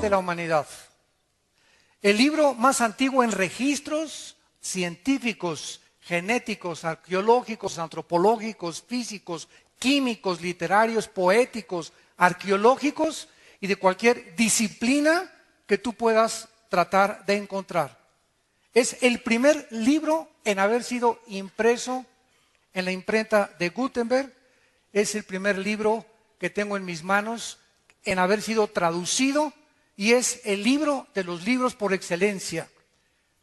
de la humanidad. El libro más antiguo en registros científicos, genéticos, arqueológicos, antropológicos, físicos, químicos, literarios, poéticos, arqueológicos y de cualquier disciplina que tú puedas tratar de encontrar. Es el primer libro en haber sido impreso en la imprenta de Gutenberg. Es el primer libro que tengo en mis manos en haber sido traducido y es el libro de los libros por excelencia.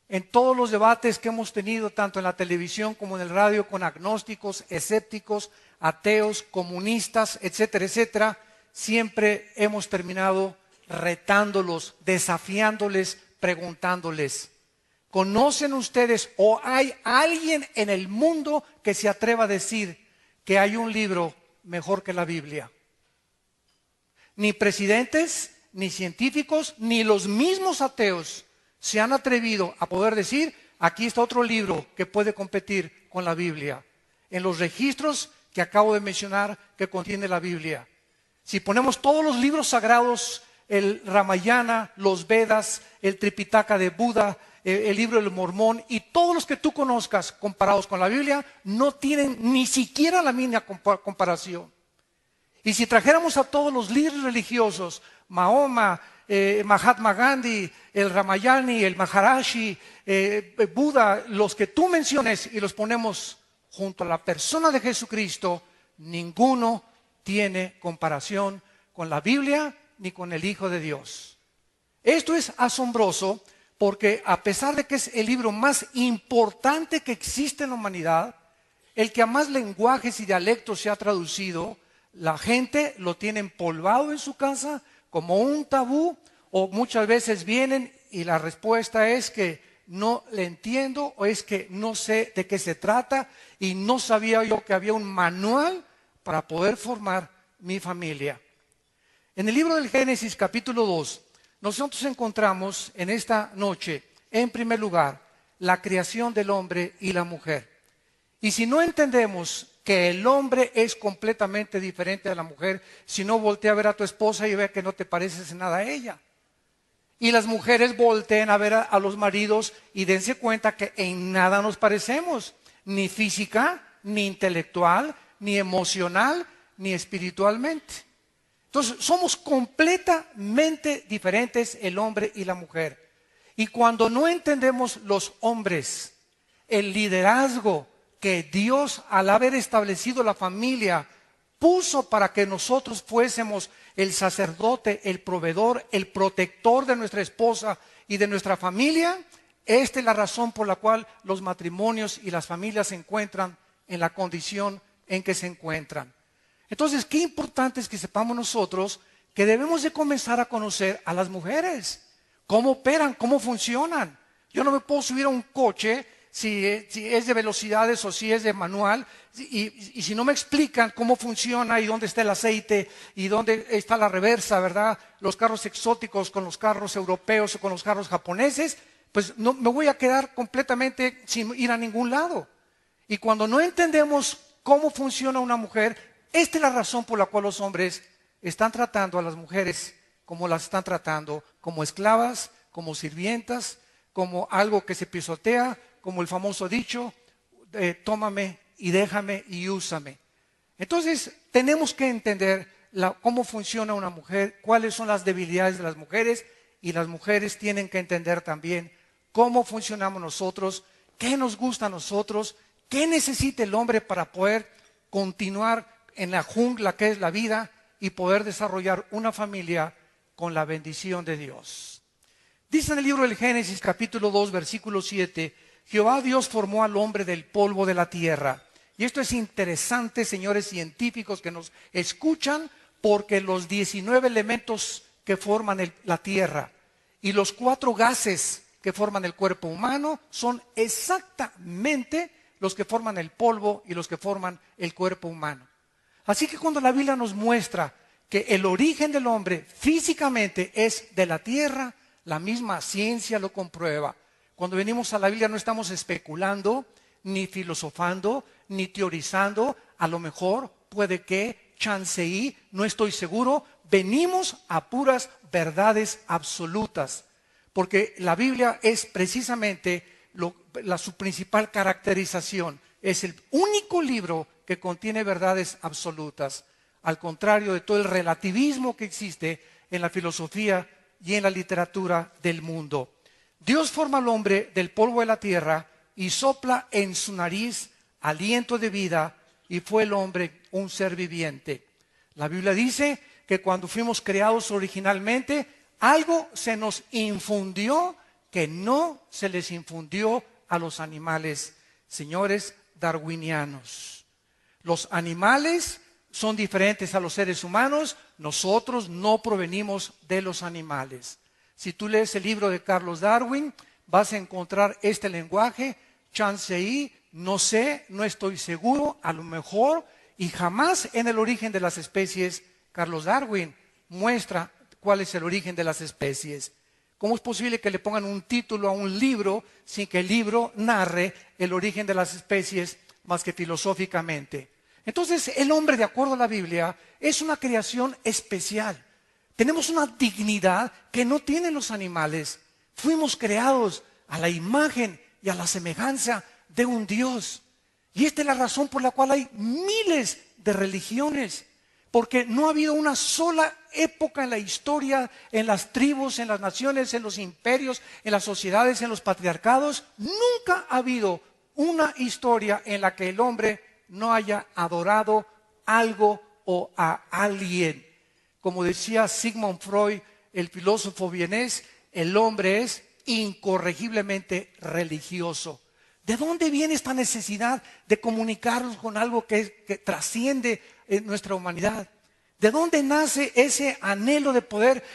En todos los debates que hemos tenido, tanto en la televisión como en el radio, con agnósticos, escépticos, ateos, comunistas, etcétera, etcétera, siempre hemos terminado retándolos, desafiándoles, preguntándoles: ¿conocen ustedes o hay alguien en el mundo que se atreva a decir que hay un libro mejor que la Biblia? Ni presidentes, ni científicos, ni los mismos ateos se han atrevido a poder decir: aquí está otro libro que puede competir con la Biblia, en los registros que acabo de mencionar que contiene la Biblia. Si ponemos todos los libros sagrados, el Ramayana, los Vedas, el Tripitaka de Buda, el libro del Mormón y todos los que tú conozcas comparados con la Biblia, no tienen ni siquiera la mínima comparación. Y si trajéramos a todos los líderes religiosos, Mahoma, Mahatma Gandhi, el Ramayani, el Maharishi, Buda, los que tú menciones y los ponemos junto a la persona de Jesucristo, ninguno tiene comparación con la Biblia ni con el Hijo de Dios. Esto es asombroso porque a pesar de que es el libro más importante que existe en la humanidad, el que a más lenguajes y dialectos se ha traducido, la gente lo tiene empolvado en su casa como un tabú, o muchas veces vienen y la respuesta es que no le entiendo o es que no sé de qué se trata y no sabía yo que había un manual para poder formar mi familia. En el libro del Génesis capítulo 2, nosotros encontramos en esta noche, en primer lugar, la creación del hombre y la mujer. Y si no entendemos que el hombre es completamente diferente a la mujer, si no, voltea a ver a tu esposa y ve que no te pareces en nada a ella. Y las mujeres volteen a ver a los maridos y dense cuenta que en nada nos parecemos, ni física, ni intelectual, ni emocional, ni espiritualmente. Entonces, somos completamente diferentes el hombre y la mujer. Y cuando no entendemos los hombres, el liderazgo que Dios, al haber establecido la familia, puso para que nosotros fuésemos el sacerdote, el proveedor, el protector de nuestra esposa y de nuestra familia, esta es la razón por la cual los matrimonios y las familias se encuentran en la condición en que se encuentran. Entonces, qué importante es que sepamos nosotros que debemos de comenzar a conocer a las mujeres, cómo operan, cómo funcionan. Yo no me puedo subir a un coche si es de velocidades o si es de manual, y si no me explican cómo funciona y dónde está el aceite y dónde está la reversa, ¿verdad? Los carros exóticos con los carros europeos o con los carros japoneses, pues no, me voy a quedar completamente sin ir a ningún lado. Y cuando no entendemos cómo funciona una mujer, esta es la razón por la cual los hombres están tratando a las mujeres como las están tratando, como esclavas, como sirvientas, como algo que se pisotea, como el famoso dicho, tómame y déjame y úsame. Entonces, tenemos que entender cómo funciona una mujer, cuáles son las debilidades de las mujeres, y las mujeres tienen que entender también cómo funcionamos nosotros, qué nos gusta a nosotros, qué necesita el hombre para poder continuar en la jungla que es la vida y poder desarrollar una familia con la bendición de Dios. Dice en el libro del Génesis capítulo 2 versículo 7, Jehová Dios formó al hombre del polvo de la tierra. Y esto es interesante, señores científicos que nos escuchan, porque los 19 elementos que forman la tierra y los 4 gases que forman el cuerpo humano son exactamente los que forman el polvo y los que forman el cuerpo humano. Así que cuando la Biblia nos muestra que el origen del hombre físicamente es de la tierra, la misma ciencia lo comprueba. Cuando venimos a la Biblia no estamos especulando, ni filosofando, ni teorizando. A lo mejor puede que, chanceí, no estoy seguro, venimos a puras verdades absolutas, porque la Biblia es precisamente su principal caracterización. Es el único libro que contiene verdades absolutas, al contrario de todo el relativismo que existe en la filosofía y en la literatura del mundo. Dios forma al hombre del polvo de la tierra y sopla en su nariz aliento de vida, y fue el hombre un ser viviente. La Biblia dice que cuando fuimos creados originalmente, algo se nos infundió que no se les infundió a los animales, señores darwinianos. Los animales son diferentes a los seres humanos, nosotros no provenimos de los animales. Si tú lees el libro de Carlos Darwin, vas a encontrar este lenguaje: chance y, no sé, no estoy seguro, a lo mejor, y jamás en el origen de las especies Carlos Darwin muestra cuál es el origen de las especies. ¿Cómo es posible que le pongan un título a un libro sin que el libro narre el origen de las especies más que filosóficamente? Entonces, el hombre, de acuerdo a la Biblia, es una creación especial. Tenemos una dignidad que no tienen los animales. Fuimos creados a la imagen y a la semejanza de un Dios. Y esta es la razón por la cual hay miles de religiones. Porque no ha habido una sola época en la historia, en las tribus, en las naciones, en los imperios, en las sociedades, en los patriarcados. Nunca ha habido una historia en la que el hombre no haya adorado algo o a alguien. Como decía Sigmund Freud, el filósofo vienés, el hombre es incorregiblemente religioso. ¿De dónde viene esta necesidad de comunicarnos con algo que trasciende nuestra humanidad? ¿De dónde nace ese anhelo de poder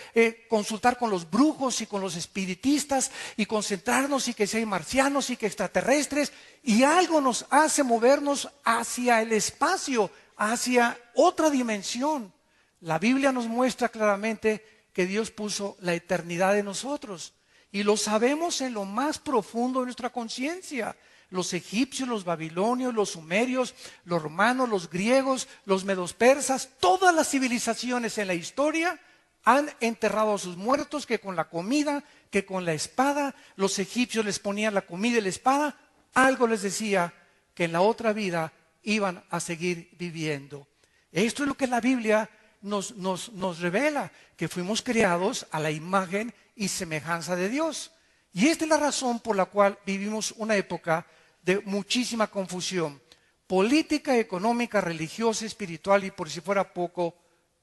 consultar con los brujos y con los espiritistas y concentrarnos, y que si hay marcianos y que extraterrestres, y algo nos hace movernos hacia el espacio, hacia otra dimensión? La Biblia nos muestra claramente que Dios puso la eternidad en nosotros, y lo sabemos en lo más profundo de nuestra conciencia. Los egipcios, los babilonios, los sumerios, los romanos, los griegos, los medos persas, todas las civilizaciones en la historia han enterrado a sus muertos, que con la comida, que con la espada. Los egipcios les ponían la comida y la espada. Algo les decía que en la otra vida iban a seguir viviendo. Esto es lo que la Biblia nos revela, que fuimos creados a la imagen y semejanza de Dios. Y esta es la razón por la cual vivimos una época de muchísima confusión política, económica, religiosa, espiritual, y por si fuera poco,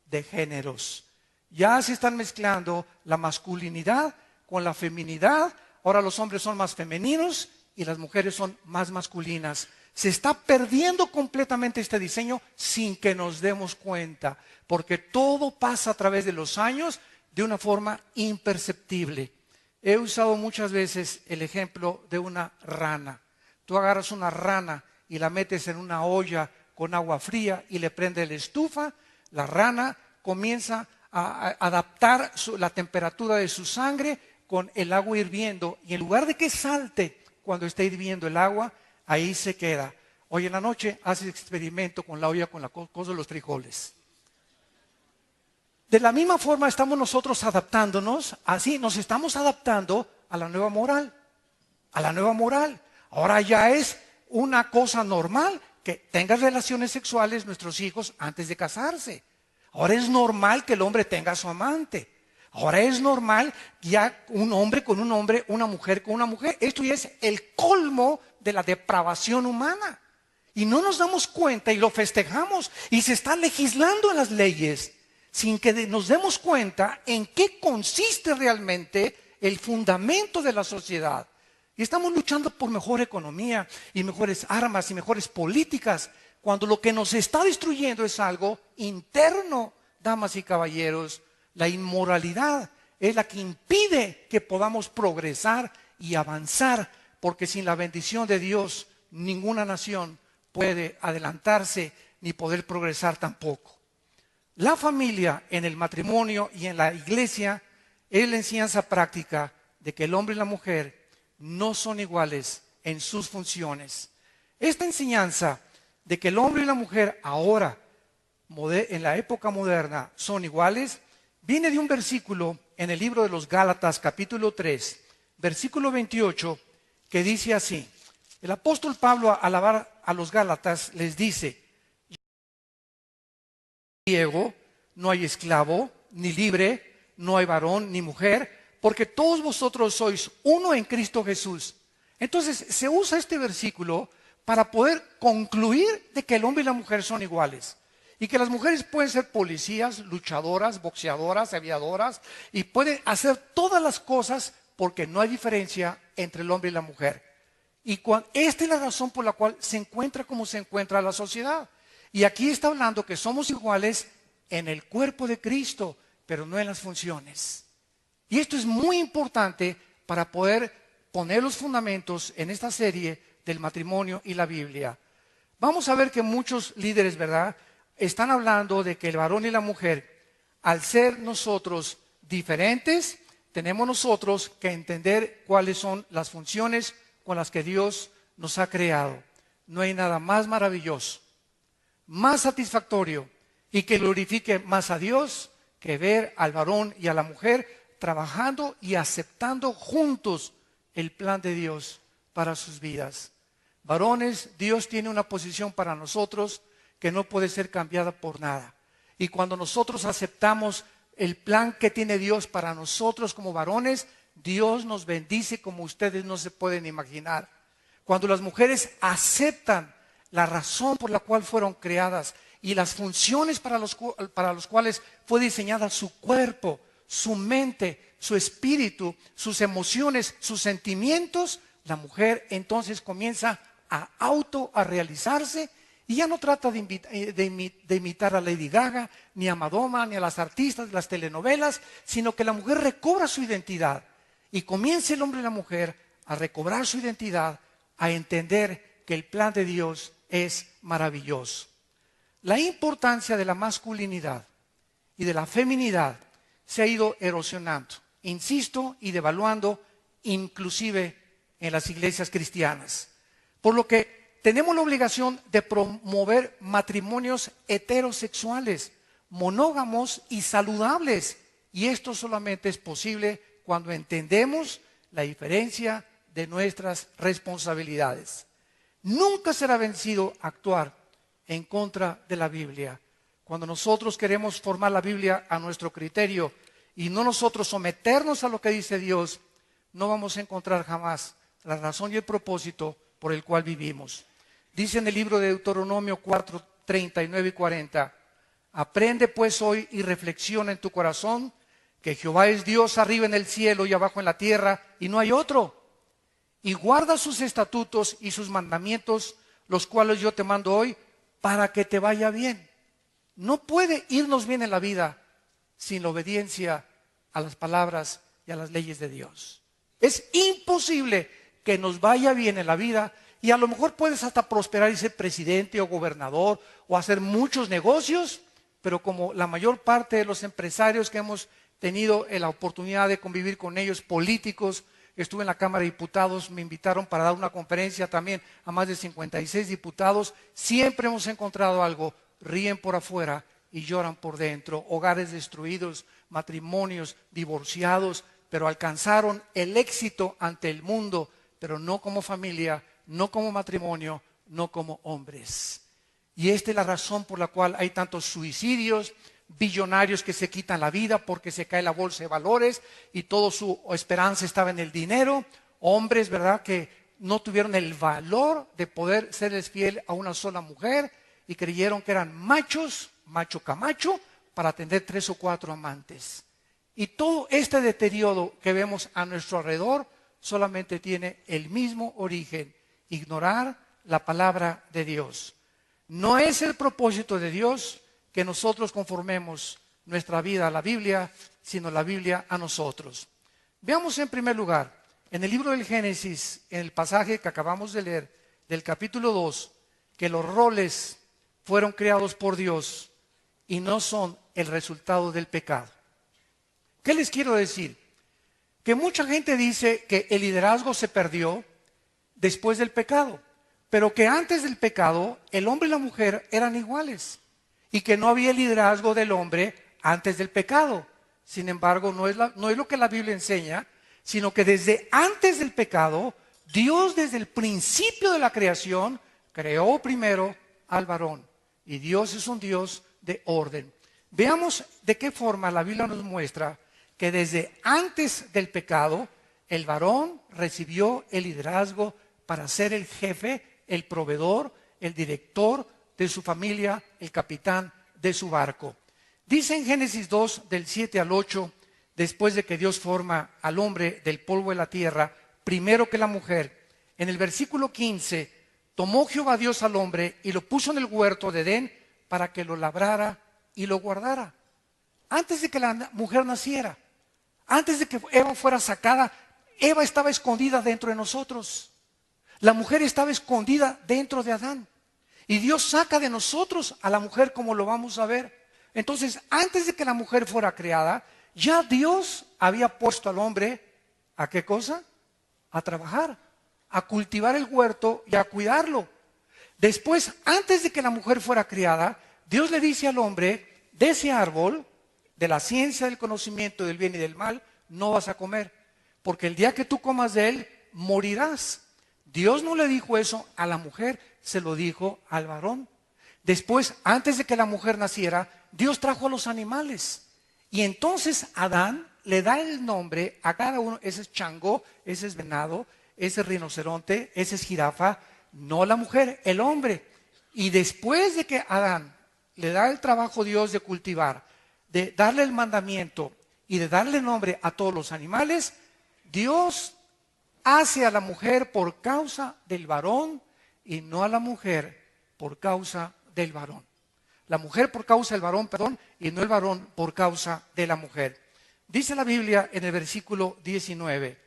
de géneros. Ya se están mezclando la masculinidad con la feminidad. Ahora los hombres son más femeninos y las mujeres son más masculinas. Se está perdiendo completamente este diseño sin que nos demos cuenta, porque todo pasa a través de los años de una forma imperceptible. He usado muchas veces el ejemplo de una rana. Tú agarras una rana y la metes en una olla con agua fría y le prendes la estufa. La rana comienza a adaptar la temperatura de su sangre con el agua hirviendo, y en lugar de que salte cuando está hirviendo el agua, ahí se queda. Hoy en la noche haces experimento con la olla con la cosa de los frijoles. De la misma forma estamos nosotros adaptándonos, así nos estamos adaptando a la nueva moral. A la nueva moral. Ahora ya es una cosa normal que tengan relaciones sexuales nuestros hijos antes de casarse. Ahora es normal que el hombre tenga a su amante. Ahora es normal ya un hombre con un hombre, una mujer con una mujer. Esto ya es el colmo de la depravación humana. Y no nos damos cuenta y lo festejamos, y se está legislando en las leyes sin que nos demos cuenta en qué consiste realmente el fundamento de la sociedad. Y estamos luchando por mejor economía y mejores armas y mejores políticas, cuando lo que nos está destruyendo es algo interno, damas y caballeros. La inmoralidad es la que impide que podamos progresar y avanzar, porque sin la bendición de Dios ninguna nación puede adelantarse ni poder progresar tampoco. La familia en el matrimonio y en la iglesia es la enseñanza práctica de que el hombre y la mujer no son iguales en sus funciones. Esta enseñanza de que el hombre y la mujer ahora, en la época moderna, son iguales, Viene de un versículo en el libro de los Gálatas, capítulo 3, versículo 28, que dice así. El apóstol Pablo, al hablar a los Gálatas, les dice: griego, no hay esclavo, ni libre, no hay varón, ni mujer, porque todos vosotros sois uno en Cristo Jesús. Entonces, se usa este versículo para poder concluir de que el hombre y la mujer son iguales. Y que las mujeres pueden ser policías, luchadoras, boxeadoras, aviadoras, y pueden hacer todas las cosas porque no hay diferencia entre el hombre y la mujer. Y esta es la razón por la cual se encuentra como se encuentra la sociedad. Y aquí está hablando que somos iguales en el cuerpo de Cristo, pero no en las funciones. Y esto es muy importante para poder poner los fundamentos en esta serie del matrimonio y la Biblia. Vamos a ver que muchos líderes, ¿verdad?, están hablando de que el varón y la mujer, al ser nosotros diferentes, tenemos nosotros que entender cuáles son las funciones con las que Dios nos ha creado. No hay nada más maravilloso, más satisfactorio y que glorifique más a Dios que ver al varón y a la mujer trabajando y aceptando juntos el plan de Dios para sus vidas. Varones, Dios tiene una posición para nosotros que no puede ser cambiada por nada. Y cuando nosotros aceptamos el plan que tiene Dios para nosotros como varones, Dios nos bendice como ustedes no se pueden imaginar. Cuando las mujeres aceptan la razón por la cual fueron creadas y las funciones para los cuales fue diseñada su cuerpo, su mente, su espíritu, sus emociones, sus sentimientos, la mujer entonces comienza a realizarse y ya no trata de imitar a Lady Gaga, ni a Madonna, ni a las artistas de las telenovelas, sino que la mujer recobra su identidad y comienza el hombre y la mujer a recobrar su identidad, a entender que el plan de Dios es maravilloso. La importancia de la masculinidad y de la feminidad se ha ido erosionando, insisto, y devaluando inclusive en las iglesias cristianas. Por lo que tenemos la obligación de promover matrimonios heterosexuales, monógamos y saludables. Y esto solamente es posible cuando entendemos la diferencia de nuestras responsabilidades. Nunca será vencido actuar en contra de la Biblia. Cuando nosotros queremos formar la Biblia a nuestro criterio y no nosotros someternos a lo que dice Dios, no vamos a encontrar jamás la razón y el propósito por el cual vivimos. Dice en el libro de Deuteronomio 4, 39 y 40, aprende pues hoy y reflexiona en tu corazón que Jehová es Dios arriba en el cielo y abajo en la tierra y no hay otro. Y guarda sus estatutos y sus mandamientos, los cuales yo te mando hoy, para que te vaya bien. No puede irnos bien en la vida sin la obediencia a las palabras y a las leyes de Dios. Es imposible que nos vaya bien en la vida y a lo mejor puedes hasta prosperar y ser presidente o gobernador o hacer muchos negocios, pero como la mayor parte de los empresarios que hemos tenido la oportunidad de convivir con ellos, políticos, estuve en la Cámara de Diputados, me invitaron para dar una conferencia también a más de 56 diputados, siempre hemos encontrado algo, ríen por afuera y lloran por dentro, hogares destruidos, matrimonios divorciados, pero alcanzaron el éxito ante el mundo, pero no como familia, no como matrimonio, no como hombres. Y esta es la razón por la cual hay tantos suicidios, billonarios que se quitan la vida porque se cae la bolsa de valores y toda su esperanza estaba en el dinero, hombres, ¿verdad?, que no tuvieron el valor de poder serles fiel a una sola mujer y creyeron que eran machos, macho camacho, para tener 3 o 4 amantes. Y todo este deterioro que vemos a nuestro alrededor solamente tiene el mismo origen: ignorar la palabra de Dios. No es el propósito de Dios que nosotros conformemos nuestra vida a la Biblia, sino la Biblia a nosotros. Veamos en primer lugar, en el libro del Génesis, en el pasaje que acabamos de leer, del capítulo 2, que los roles fueron creados por Dios y no son el resultado del pecado. ¿Qué les quiero decir? Que mucha gente dice que el liderazgo se perdió después del pecado, pero que antes del pecado el hombre y la mujer eran iguales y que no había liderazgo del hombre antes del pecado. Sin embargo, no es lo que la Biblia enseña, sino que desde antes del pecado, Dios desde el principio de la creación creó primero al varón. Y Dios es un Dios de orden. Veamos de qué forma la Biblia nos muestra que desde antes del pecado, el varón recibió el liderazgo para ser el jefe, el proveedor, el director de su familia, el capitán de su barco. Dice en Génesis 2, del 7 al 8, después de que Dios forma al hombre del polvo de la tierra, primero que la mujer, en el versículo 15, tomó Jehová Dios al hombre y lo puso en el huerto de Edén para que lo labrara y lo guardara. Antes de que la mujer naciera, antes de que Eva fuera sacada, Eva estaba escondida dentro de nosotros. La mujer estaba escondida dentro de Adán. Y Dios saca de nosotros a la mujer, como lo vamos a ver. Entonces, antes de que la mujer fuera creada, ya Dios había puesto al hombre, ¿a qué cosa? A trabajar, a cultivar el huerto y a cuidarlo. Después, antes de que la mujer fuera creada, Dios le dice al hombre, de ese árbol, de la ciencia del conocimiento del bien y del mal, no vas a comer, porque el día que tú comas de él, morirás. Dios no le dijo eso a la mujer, se lo dijo al varón. Después, antes de que la mujer naciera, Dios trajo a los animales. Y entonces Adán le da el nombre a cada uno. Ese es chango, ese es venado, ese es rinoceronte, ese es jirafa. No la mujer, el hombre. Y después de que Adán le da el trabajo a Dios de cultivar, de darle el mandamiento y de darle nombre a todos los animales, Dios hace a la mujer por causa del varón y no a la mujer por causa del varón. La mujer por causa del varón, perdón, y no el varón por causa de la mujer. Dice la Biblia en el versículo 19,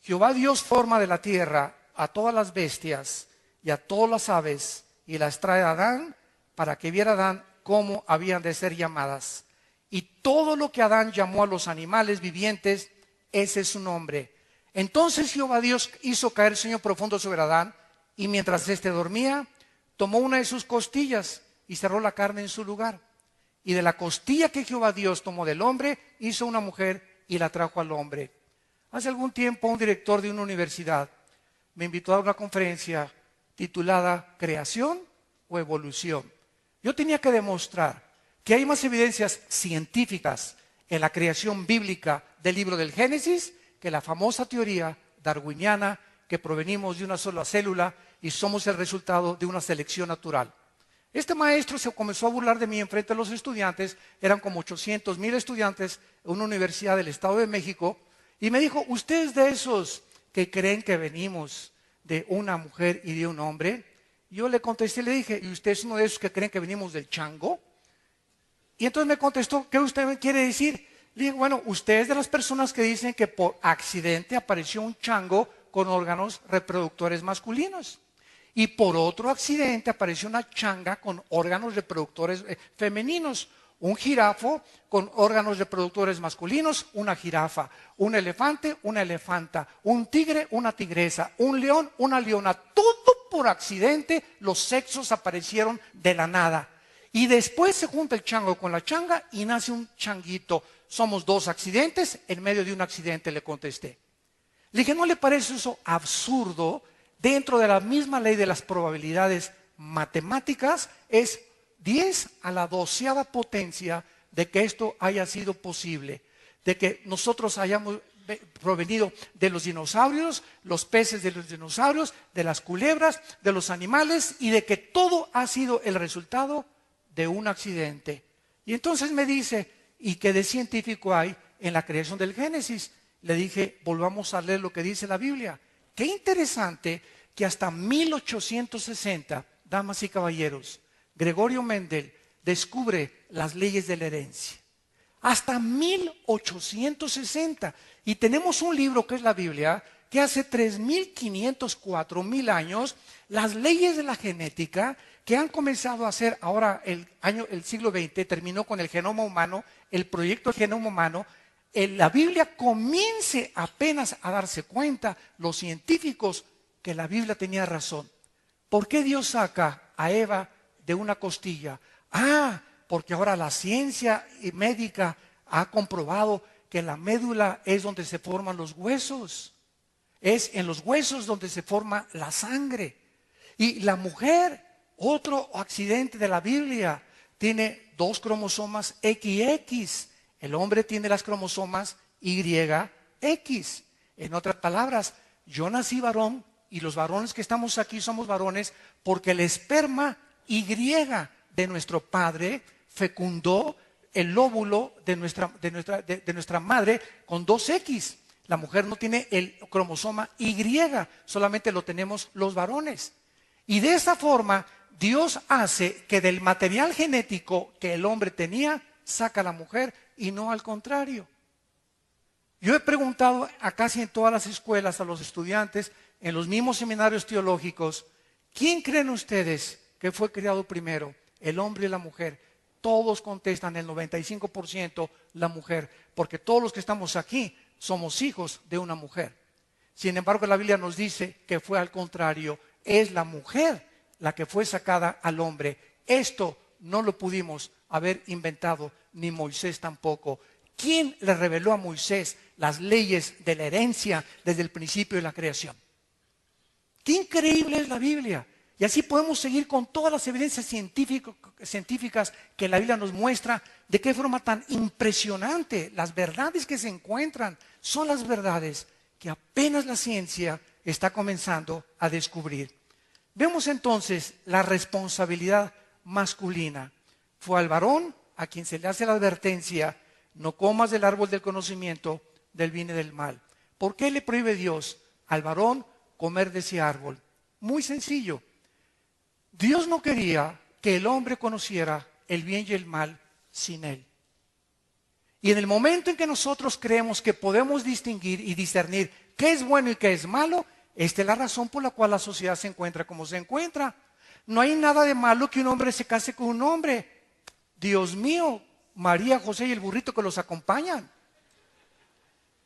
Jehová Dios forma de la tierra a todas las bestias y a todas las aves y las trae a Adán para que viera Adán cómo habían de ser llamadas. Y todo lo que Adán llamó a los animales vivientes, ese es su nombre. Entonces Jehová Dios hizo caer sueño profundo sobre Adán, y mientras éste dormía, tomó una de sus costillas y cerró la carne en su lugar. Y de la costilla que Jehová Dios tomó del hombre, hizo una mujer y la trajo al hombre. Hace algún tiempo un director de una universidad me invitó a dar una conferencia titulada ¿Creación o evolución? Yo tenía que demostrar que hay más evidencias científicas en la creación bíblica del libro del Génesis que la famosa teoría darwiniana que provenimos de una sola célula y somos el resultado de una selección natural. Este maestro se comenzó a burlar de mí en frente de los estudiantes, eran como 800,000 estudiantes en una universidad del Estado de México, y me dijo, ¿usted es de esos que creen que venimos de una mujer y de un hombre? Yo le contesté y le dije, ¿y usted es uno de esos que creen que venimos del chango? Y entonces me contestó, ¿qué usted me quiere decir? Le dije, bueno, usted es de las personas que dicen que por accidente apareció un chango con órganos reproductores masculinos. Y por otro accidente apareció una changa con órganos reproductores femeninos. Un jirafo con órganos reproductores masculinos, una jirafa. Un elefante, una elefanta. Un tigre, una tigresa. Un león, una leona. Todo por accidente, los sexos aparecieron de la nada. Y después se junta el chango con la changa y nace un changuito. Somos dos accidentes, en medio de un accidente, le contesté. Le dije, ¿no le parece eso absurdo? Dentro de la misma ley de las probabilidades matemáticas, es 10 a la 12ª potencia de que esto haya sido posible. De que nosotros hayamos provenido de los dinosaurios, los peces de los dinosaurios, de las culebras, de los animales, y de que todo ha sido el resultado de un accidente. Y entonces me dice, ¿y qué de científico hay en la creación del Génesis? Le dije, volvamos a leer lo que dice la Biblia. Qué interesante que hasta 1860, damas y caballeros, Gregorio Mendel descubre las leyes de la herencia. Hasta 1860. Y tenemos un libro que es la Biblia, que hace 3,500, 4,000 años, las leyes de la genética que han comenzado a hacer ahora el siglo XX, terminó con el genoma humano, el proyecto del genoma humano. La Biblia comience apenas a darse cuenta, los científicos, que la Biblia tenía razón. ¿Por qué Dios saca a Eva de una costilla? Porque ahora la ciencia médica ha comprobado que la médula es donde se forman los huesos. Es en los huesos donde se forma la sangre. Y la mujer, otro accidente de la Biblia, tiene 2 cromosomas XX. El hombre tiene las cromosomas YX. En otras palabras, yo nací varón y los varones que estamos aquí somos varones porque el esperma Y de nuestro padre fecundó el óvulo de nuestra madre con 2X. La mujer no tiene el cromosoma Y, solamente lo tenemos los varones. Y de esa forma, Dios hace que del material genético que el hombre tenía, saca a la mujer y no al contrario. Yo he preguntado a casi en todas las escuelas a los estudiantes, en los mismos seminarios teológicos, ¿quién creen ustedes que fue creado primero, el hombre y la mujer? Todos contestan, el 95% la mujer, porque todos los que estamos aquí somos hijos de una mujer. Sin embargo, la Biblia nos dice que fue al contrario, es la mujer la que fue sacada al hombre. Esto no lo pudimos haber inventado, ni Moisés tampoco. ¿Quién le reveló a Moisés las leyes de la herencia desde el principio de la creación? ¡Qué increíble es la Biblia! Y así podemos seguir con todas las evidencias científicas que la Biblia nos muestra de qué forma tan impresionante las verdades que se encuentran son las verdades que apenas la ciencia está comenzando a descubrir. Vemos entonces la responsabilidad masculina. Fue al varón a quien se le hace la advertencia: no comas del árbol del conocimiento del bien y del mal. ¿Por qué le prohíbe Dios al varón comer de ese árbol? Muy sencillo. Dios no quería que el hombre conociera el bien y el mal sin él. Y en el momento en que nosotros creemos que podemos distinguir y discernir qué es bueno y qué es malo, esta es la razón por la cual la sociedad se encuentra como se encuentra. No hay nada de malo que un hombre se case con un hombre. Dios mío, María, José y el burrito que los acompañan.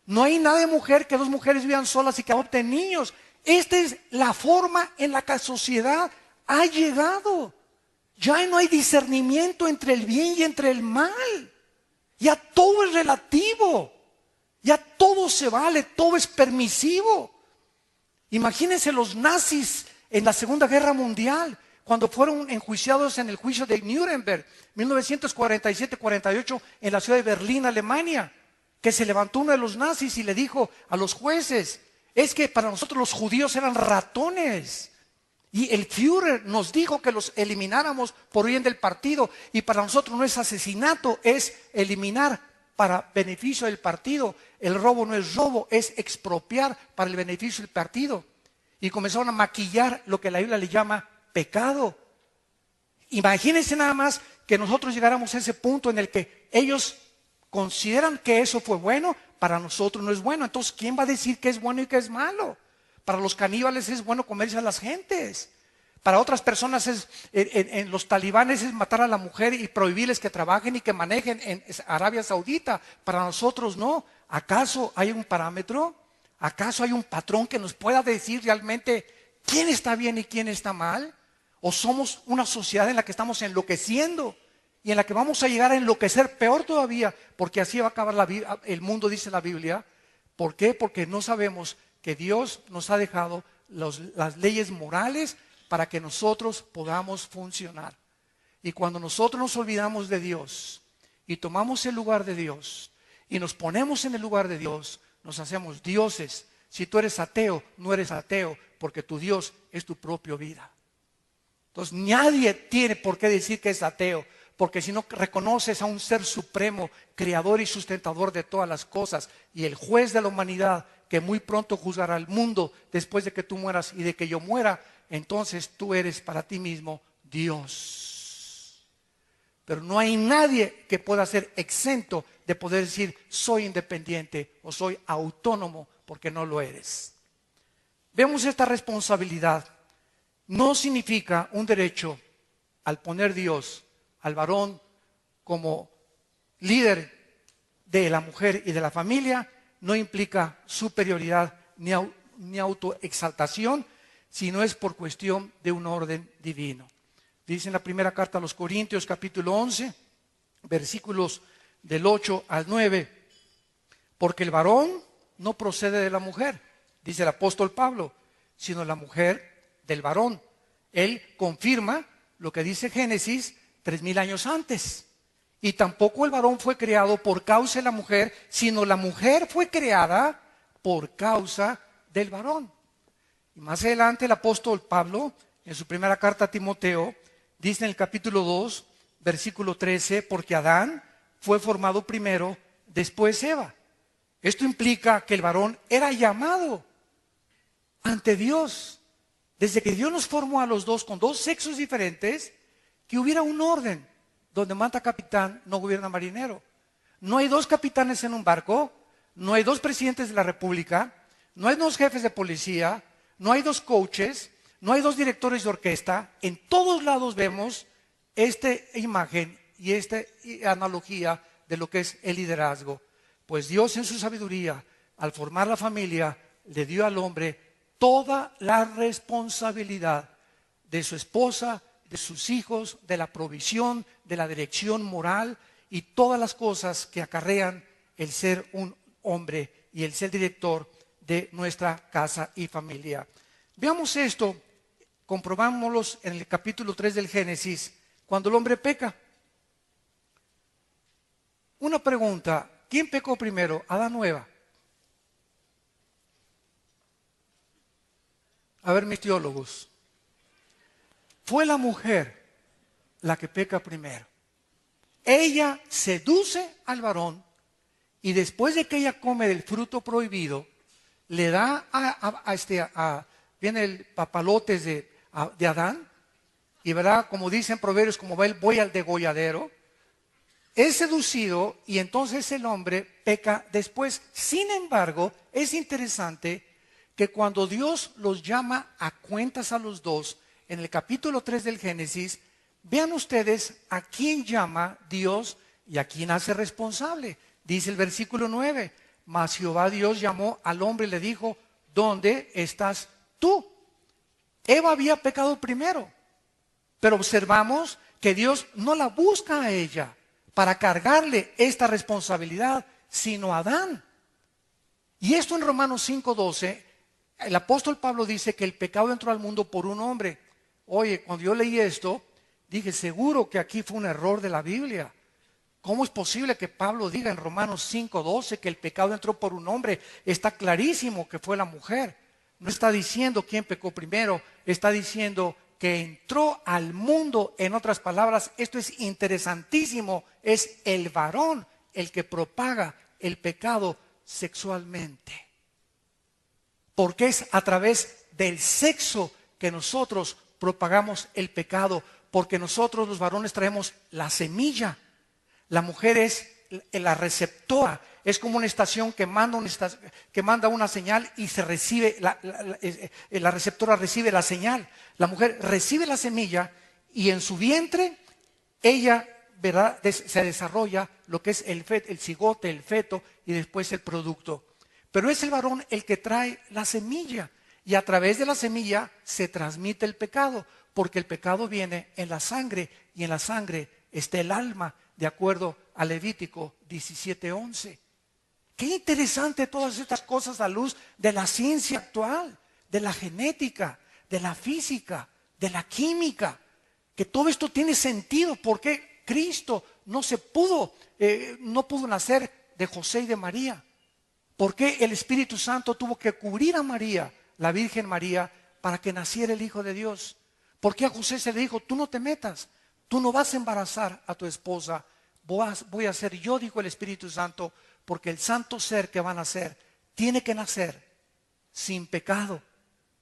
No hay nada de mujer que 2 mujeres vivan solas y que adopten niños. Esta es la forma en la que la sociedad ha llegado. Ya no hay discernimiento entre el bien y entre el mal. Ya todo es relativo. Ya todo se vale, todo es permisivo. Imagínense los nazis en la Segunda Guerra Mundial, cuando fueron enjuiciados en el juicio de Nuremberg, 1947-48, en la ciudad de Berlín, Alemania, que se levantó uno de los nazis y le dijo a los jueces: es que para nosotros los judíos eran ratones. Y el Führer nos dijo que los elimináramos por bien del partido. Y para nosotros no es asesinato, es eliminar para beneficio del partido. El robo no es robo, es expropiar para el beneficio del partido. Y comenzaron a maquillar lo que la Biblia le llama pecado. Imagínense nada más que nosotros llegáramos a ese punto en el que ellos consideran que eso fue bueno, para nosotros no es bueno. Entonces, ¿quién va a decir qué es bueno y qué es malo? Para los caníbales es bueno comerse a las gentes. Para otras personas en los talibanes es matar a la mujer y prohibirles que trabajen y que manejen en Arabia Saudita. Para nosotros no. ¿Acaso hay un parámetro? ¿Acaso hay un patrón que nos pueda decir realmente quién está bien y quién está mal? ¿O somos una sociedad en la que estamos enloqueciendo y en la que vamos a llegar a enloquecer peor todavía? Porque así va a acabar el mundo, dice la Biblia. ¿Por qué? Porque no sabemos que Dios nos ha dejado las leyes morales para que nosotros podamos funcionar. Y cuando nosotros nos olvidamos de Dios y tomamos el lugar de Dios y nos ponemos en el lugar de Dios, nos hacemos dioses. Si tú eres ateo, no eres ateo, porque tu Dios es tu propia vida. Entonces nadie tiene por qué decir que es ateo, porque si no reconoces a un ser supremo, creador y sustentador de todas las cosas, y el juez de la humanidad, que muy pronto juzgará al mundo después de que tú mueras y de que yo muera, entonces tú eres para ti mismo Dios. Pero no hay nadie que pueda ser exento de poder decir soy independiente o soy autónomo, porque no lo eres. Vemos esta responsabilidad. No significa un derecho al poner Dios al varón como líder de la mujer y de la familia. No implica superioridad ni autoexaltación, sino es por cuestión de un orden divino. Dice en la primera carta a los Corintios, capítulo 11, versículos del 8 al 9. Porque el varón no procede de la mujer, dice el apóstol Pablo, sino la mujer del varón. Él confirma lo que dice Génesis 3000 años antes. Y tampoco el varón fue creado por causa de la mujer, sino la mujer fue creada por causa del varón. Y más adelante el apóstol Pablo, en su primera carta a Timoteo, dice en el capítulo 2, versículo 13, porque Adán fue formado primero, después Eva. Esto implica que el varón era llamado ante Dios, desde que Dios nos formó a los dos con dos sexos diferentes, que hubiera un orden donde manda capitán, no gobierna marinero. No hay dos capitanes en un barco, no hay dos presidentes de la república, no hay dos jefes de policía, no hay dos coaches, no hay dos directores de orquesta. En todos lados vemos esta imagen y esta analogía de lo que es el liderazgo. Pues Dios en su sabiduría, al formar la familia, le dio al hombre toda la responsabilidad de su esposa, de sus hijos, de la provisión, de la dirección moral y todas las cosas que acarrean el ser un hombre y el ser director de nuestra casa y familia. Veamos esto, comprobámoslo en el capítulo 3 del Génesis, cuando el hombre peca. Una pregunta, ¿quién pecó primero, Adán o Eva? A ver, mis teólogos. Fue la mujer la que peca primero. Ella seduce al varón y después de que ella come del fruto prohibido, le da viene el papalotes de Adán, y verá, como dicen Proverbios, como va el buey al degolladero, es seducido y entonces el hombre peca después. Sin embargo, es interesante que cuando Dios los llama a cuentas a los dos, en el capítulo 3 del Génesis, vean ustedes a quién llama Dios y a quién hace responsable. Dice el versículo 9, mas Jehová Dios llamó al hombre y le dijo, ¿dónde estás tú? Eva había pecado primero, pero observamos que Dios no la busca a ella para cargarle esta responsabilidad, sino a Adán. Y esto en Romanos 5:12, el apóstol Pablo dice que el pecado entró al mundo por un hombre. Oye, cuando yo leí esto, dije, seguro que aquí fue un error de la Biblia. ¿Cómo es posible que Pablo diga en Romanos 5:12 que el pecado entró por un hombre? Está clarísimo que fue la mujer. No está diciendo quién pecó primero, está diciendo que entró al mundo. En otras palabras, esto es interesantísimo, es el varón el que propaga el pecado sexualmente. Porque es a través del sexo que nosotros propagamos el pecado, porque nosotros los varones traemos la semilla. La mujer es la receptora, es como una estación que manda una señal y se recibe, la receptora recibe la señal. La mujer recibe la semilla y en su vientre ella se desarrolla lo que es el cigote, el feto y después el producto. Pero es el varón el que trae la semilla y a través de la semilla se transmite el pecado, porque el pecado viene en la sangre y en la sangre está el alma, de acuerdo a Levítico 17:11. Qué interesante todas estas cosas a luz de la ciencia actual, de la genética, de la física, de la química, que todo esto tiene sentido. Porque Cristo no pudo nacer de José y de María. ¿Por qué el Espíritu Santo tuvo que cubrir a María, la Virgen María, para que naciera el Hijo de Dios? ¿Por qué a José se le dijo, tú no te metas, tú no vas a embarazar a tu esposa, voy a ser yo, dijo el Espíritu Santo, porque el santo ser que va a nacer tiene que nacer sin pecado?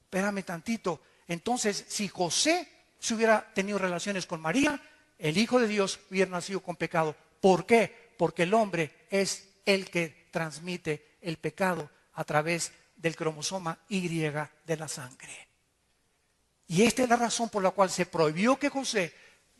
Espérame tantito. Entonces, si José se hubiera tenido relaciones con María, el Hijo de Dios hubiera nacido con pecado. ¿Por qué? Porque el hombre es el que transmite el pecado a través del cromosoma Y de la sangre. Y esta es la razón por la cual se prohibió que José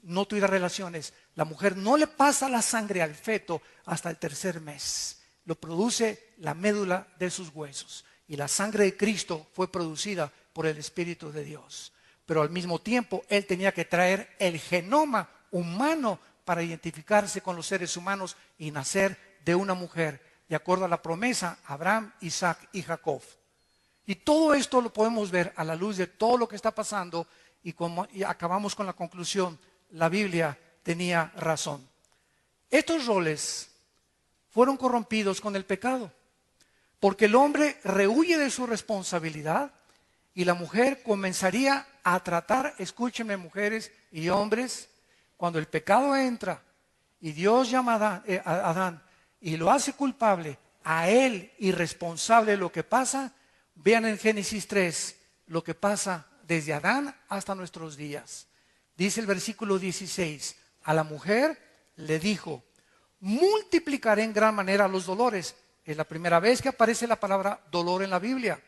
no tuviera relaciones. La mujer no le pasa la sangre al feto hasta el tercer mes. Lo produce la médula de sus huesos. Y la sangre de Cristo fue producida por el Espíritu de Dios. Pero al mismo tiempo, él tenía que traer el genoma humano para identificarse con los seres humanos y nacer de una mujer, de acuerdo a la promesa, Abraham, Isaac y Jacob. Y todo esto lo podemos ver a la luz de todo lo que está pasando y acabamos con la conclusión, la Biblia tenía razón. Estos roles fueron corrompidos con el pecado, porque el hombre rehuye de su responsabilidad y la mujer comenzaría a tratar, escúchenme mujeres y hombres, cuando el pecado entra y Dios llama a Adán y lo hace culpable, a él irresponsable de lo que pasa. Vean en Génesis 3 lo que pasa desde Adán hasta nuestros días. Dice el versículo 16, a la mujer le dijo, multiplicaré en gran manera los dolores. Es la primera vez que aparece la palabra dolor en la Biblia.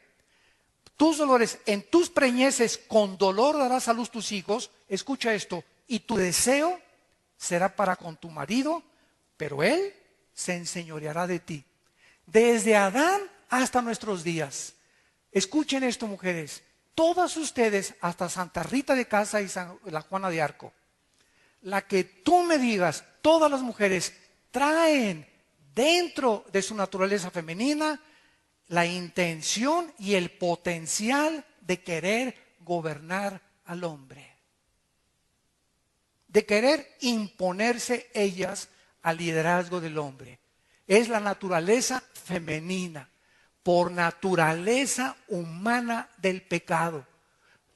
Tus dolores, en tus preñeces con dolor darás a luz tus hijos. Escucha esto, y tu deseo será para con tu marido, pero él se enseñoreará de ti. Desde Adán hasta nuestros días. Escuchen esto, mujeres. Todas ustedes, hasta Santa Rita de Casa y la Juana de Arco, la que tú me digas, todas las mujeres traen dentro de su naturaleza femenina la intención y el potencial de querer gobernar al hombre, de querer imponerse ellas al liderazgo del hombre. Es la naturaleza femenina, por naturaleza humana del pecado.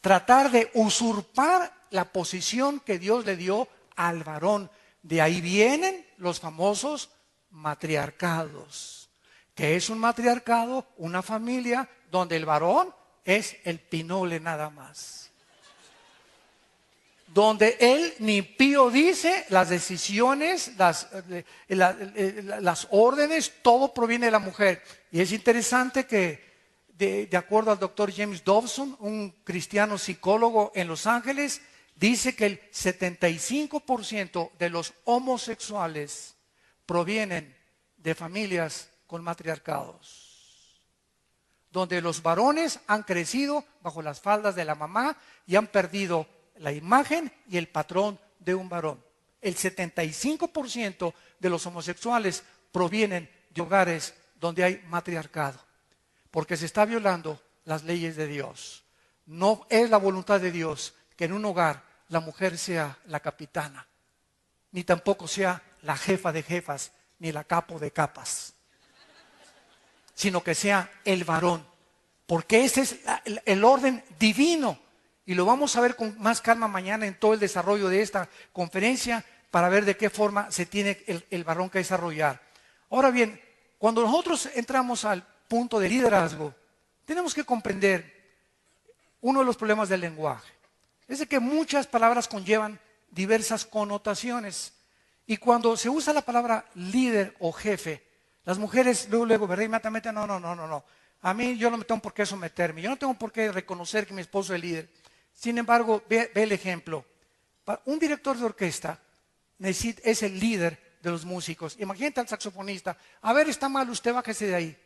Tratar de usurpar la posición que Dios le dio al varón. De ahí vienen los famosos matriarcados. ¿Qué es un matriarcado? Una familia donde el varón es el pinole nada más. Donde él ni pío dice, las decisiones, las órdenes, todo proviene de la mujer. Y es interesante que, de acuerdo al doctor James Dobson, un cristiano psicólogo en Los Ángeles, dice que el 75% de los homosexuales provienen de familias con matriarcados, donde los varones han crecido bajo las faldas de la mamá y han perdido la imagen y el patrón de un varón. El 75% de los homosexuales provienen de hogares donde hay matriarcado, porque se está violando las leyes de Dios. No es la voluntad de Dios que en un hogar la mujer sea la capitana, ni tampoco sea la jefa de jefas, ni la capo de capas, sino que sea el varón, porque ese es el orden divino. Y lo vamos a ver con más calma mañana en todo el desarrollo de esta conferencia para ver de qué forma se tiene el varón que desarrollar. Ahora bien, cuando nosotros entramos al punto de liderazgo, tenemos que comprender uno de los problemas del lenguaje. Es de que muchas palabras conllevan diversas connotaciones. Y cuando se usa la palabra líder o jefe, las mujeres luego, ¿verdad? Inmediatamente, no. A mí yo no tengo por qué someterme. Yo no tengo por qué reconocer que mi esposo es líder. Sin embargo, ve el ejemplo. Un director de orquesta es el líder de los músicos. Imagínate al saxofonista. A ver, está mal, usted bájese de ahí.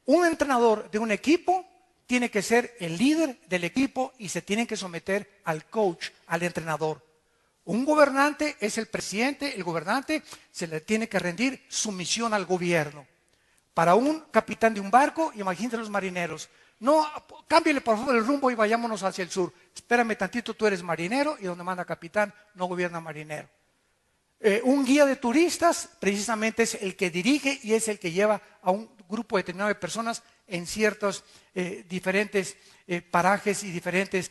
Un entrenador de un equipo tiene que ser el líder del equipo y se tiene que someter al coach, al entrenador. Un gobernante es el presidente, el gobernante se le tiene que rendir sumisión al gobierno. Para un capitán de un barco, imagínate los marineros. No, cámbiale por favor el rumbo y vayámonos hacia el sur. Espérame tantito, tú eres marinero y donde manda capitán no gobierna marinero. Un guía de turistas precisamente es el que dirige y es el que lleva a un grupo determinado de personas en ciertos diferentes parajes y diferentes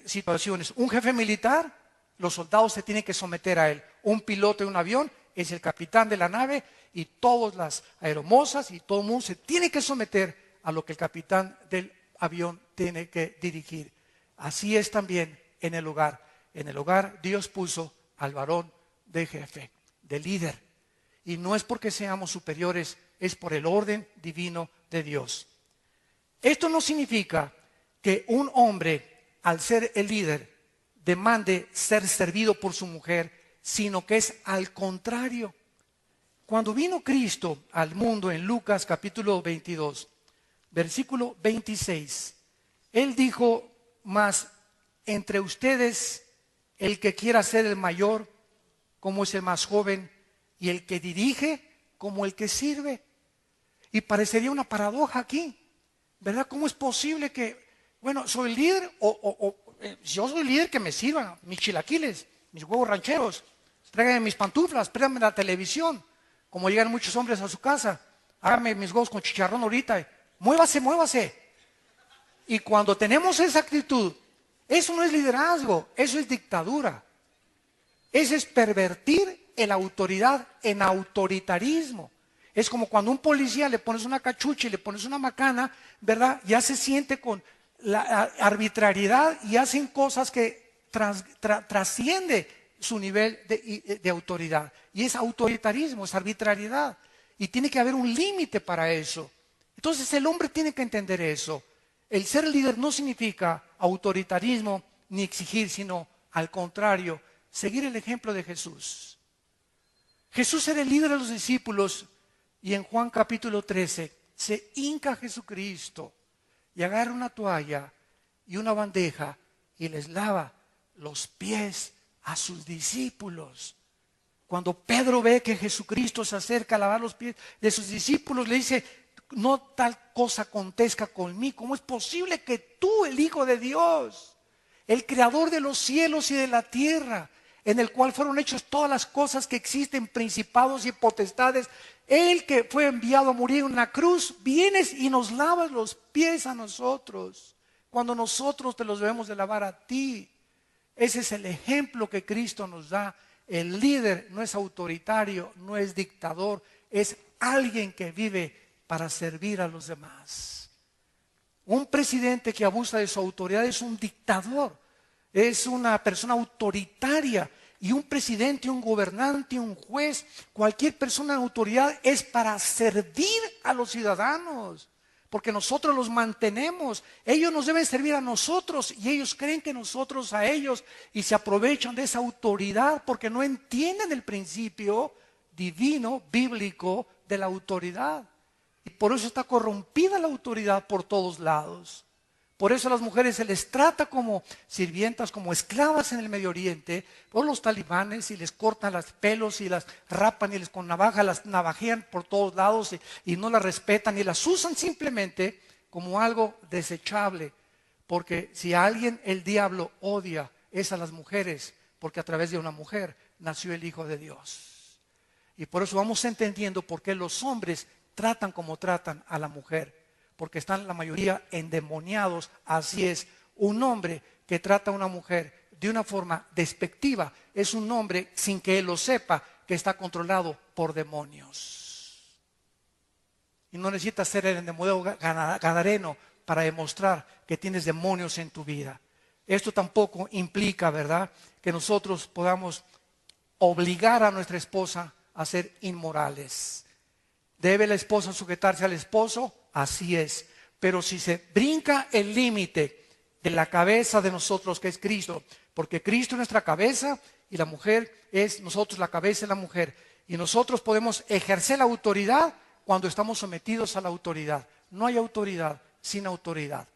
situaciones. Un jefe militar, los soldados se tienen que someter a él. Un piloto de un avión es el capitán de la nave y todas las aeromosas y todo el mundo se tiene que someter a lo que el capitán del avión tiene que dirigir. Así es también en el hogar. En el hogar Dios puso al varón de jefe, de líder. Y no es porque seamos superiores, es por el orden divino de Dios. Esto no significa que un hombre, al ser el líder, demande ser servido por su mujer, sino que es al contrario. Cuando vino Cristo al mundo en Lucas capítulo 22, versículo 26, Él dijo, mas entre ustedes el que quiera ser el mayor como es el más joven, y el que dirige como el que sirve. Y parecería una paradoja aquí, ¿verdad? ¿Cómo es posible que, bueno, soy líder yo soy líder, que me sirvan mis chilaquiles, mis huevos rancheros, tráiganme mis pantuflas, préstame la televisión, como llegan muchos hombres a su casa, háganme mis huevos con chicharrón ahorita, muévase, muévase. Y cuando tenemos esa actitud, eso no es liderazgo, eso es dictadura. Eso es pervertir la autoridad en autoritarismo. Es como cuando a un policía le pones una cachucha y le pones una macana, ¿verdad? Ya se siente con la arbitrariedad y hacen cosas que trasciende su nivel de autoridad. Y es autoritarismo, es arbitrariedad. Y tiene que haber un límite para eso. Entonces el hombre tiene que entender eso. El ser líder no significa autoritarismo ni exigir, sino al contrario, seguir el ejemplo de Jesús. Jesús era el líder de los discípulos y en Juan capítulo 13 se hinca Jesucristo y agarra una toalla y una bandeja y les lava los pies a sus discípulos. Cuando Pedro ve que Jesucristo se acerca a lavar los pies de sus discípulos, le dice: no tal cosa acontezca conmigo. ¿Cómo es posible que tú, el Hijo de Dios, el creador de los cielos y de la tierra, en el cual fueron hechas todas las cosas que existen, principados y potestades, el que fue enviado a morir en una cruz, vienes y nos lavas los pies a nosotros, cuando nosotros te los debemos de lavar a ti? Ese es el ejemplo que Cristo nos da. El líder no es autoritario, no es dictador, es alguien que vive para servir a los demás. Un presidente que abusa de su autoridad es un dictador, es una persona autoritaria. Y un presidente, un gobernante, un juez, cualquier persona de autoridad es para servir a los ciudadanos, porque nosotros los mantenemos. Ellos nos deben servir a nosotros y ellos creen que nosotros a ellos, y se aprovechan de esa autoridad porque no entienden el principio divino, bíblico de la autoridad. Y por eso está corrompida la autoridad por todos lados. Por eso a las mujeres se les trata como sirvientas, como esclavas en el Medio Oriente, por los talibanes, y les cortan los pelos y las rapan y les con navaja las navajean por todos lados y no las respetan y las usan simplemente como algo desechable. Porque si a alguien el diablo odia es a las mujeres, porque a través de una mujer nació el Hijo de Dios. Y por eso vamos entendiendo por qué los hombres tratan como tratan a la mujer. Porque están la mayoría endemoniados. Así es, un hombre que trata a una mujer de una forma despectiva es un hombre, sin que él lo sepa, que está controlado por demonios. Y no necesitas ser el endemoniado gadareno para demostrar que tienes demonios en tu vida. Esto tampoco implica, ¿verdad?, que nosotros podamos obligar a nuestra esposa a ser inmorales. ¿Debe la esposa sujetarse al esposo? Así es. Pero si se brinca el límite de la cabeza de nosotros, que es Cristo, porque Cristo es nuestra cabeza y la mujer es nosotros la cabeza de la mujer, y nosotros podemos ejercer la autoridad cuando estamos sometidos a la autoridad. No hay autoridad sin autoridad.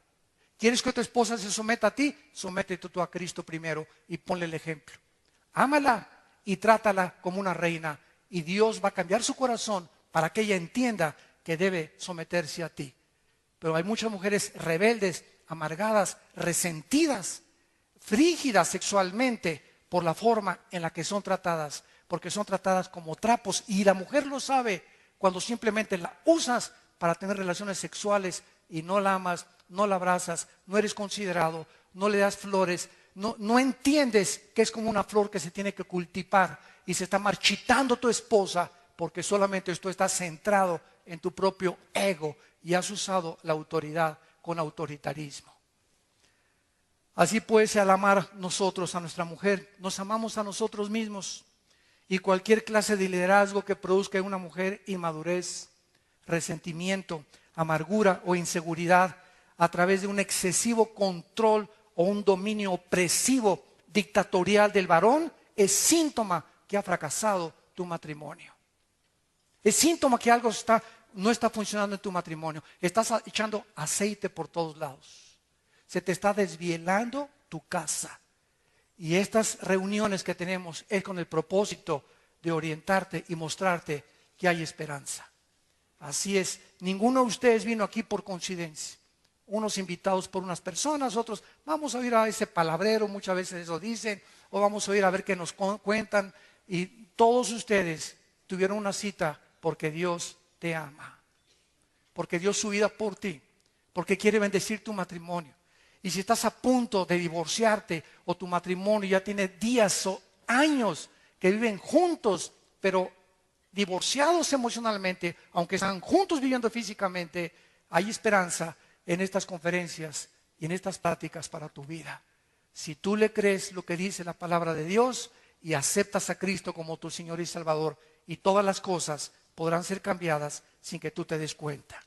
¿Quieres que tu esposa se someta a ti? Sométete tú a Cristo primero y ponle el ejemplo. Ámala y trátala como una reina, y Dios va a cambiar su corazón para que ella entienda que debe someterse a ti. Pero hay muchas mujeres rebeldes, amargadas, resentidas, frígidas sexualmente por la forma en la que son tratadas, porque son tratadas como trapos, y la mujer lo sabe cuando simplemente la usas para tener relaciones sexuales y no la amas, no la abrazas, no eres considerado, no le das flores, no entiendes que es como una flor que se tiene que cultivar y se está marchitando tu esposa porque solamente tú estás centrado en tu propio ego y has usado la autoridad con autoritarismo. Así pues, al amar nosotros a nuestra mujer, nos amamos a nosotros mismos, y cualquier clase de liderazgo que produzca en una mujer inmadurez, resentimiento, amargura o inseguridad a través de un excesivo control o un dominio opresivo, dictatorial del varón, es síntoma que ha fracasado tu matrimonio. Es síntoma que algo no está funcionando en tu matrimonio. Estás echando aceite por todos lados. Se te está desvielando tu casa. Y estas reuniones que tenemos es con el propósito de orientarte y mostrarte que hay esperanza. Así es, ninguno de ustedes vino aquí por coincidencia. Unos invitados por unas personas, otros vamos a oír a ese palabrero, muchas veces eso dicen, o vamos a oír a ver qué nos cuentan. Y todos ustedes tuvieron una cita porque Dios te ama, porque dio su vida por ti, porque quiere bendecir tu matrimonio. Y si estás a punto de divorciarte o tu matrimonio ya tiene días o años que viven juntos, pero divorciados emocionalmente, aunque están juntos viviendo físicamente, hay esperanza en estas conferencias y en estas pláticas para tu vida. Si tú le crees lo que dice la palabra de Dios y aceptas a Cristo como tu Señor y Salvador, y todas las cosas podrán ser cambiadas sin que tú te des cuenta.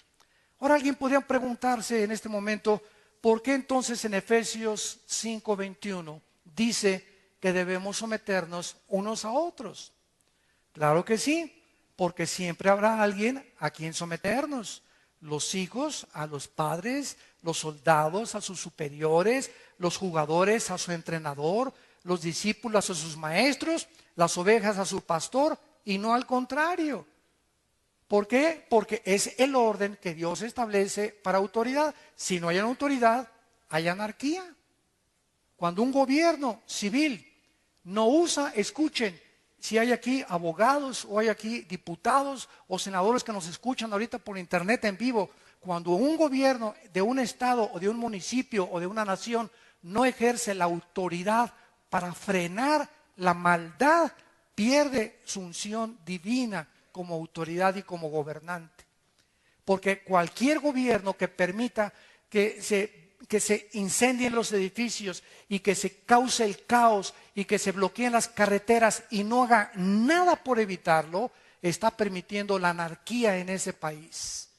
Ahora alguien podría preguntarse en este momento, ¿por qué entonces en Efesios 5:21 dice que debemos someternos unos a otros? Claro que sí, porque siempre habrá alguien a quien someternos. Los hijos a los padres, los soldados a sus superiores, los jugadores a su entrenador, los discípulos a sus maestros, las ovejas a su pastor, y no al contrario. ¿Por qué? Porque es el orden que Dios establece para autoridad. Si no hay autoridad, hay anarquía. Cuando un gobierno civil no usa, escuchen, si hay aquí abogados o hay aquí diputados o senadores que nos escuchan ahorita por internet en vivo, cuando un gobierno de un estado o de un municipio o de una nación no ejerce la autoridad para frenar la maldad, pierde su unción divina como autoridad y como gobernante. Porque cualquier gobierno que permita que se incendien los edificios y que se cause el caos y que se bloqueen las carreteras y no haga nada por evitarlo, está permitiendo la anarquía en ese país.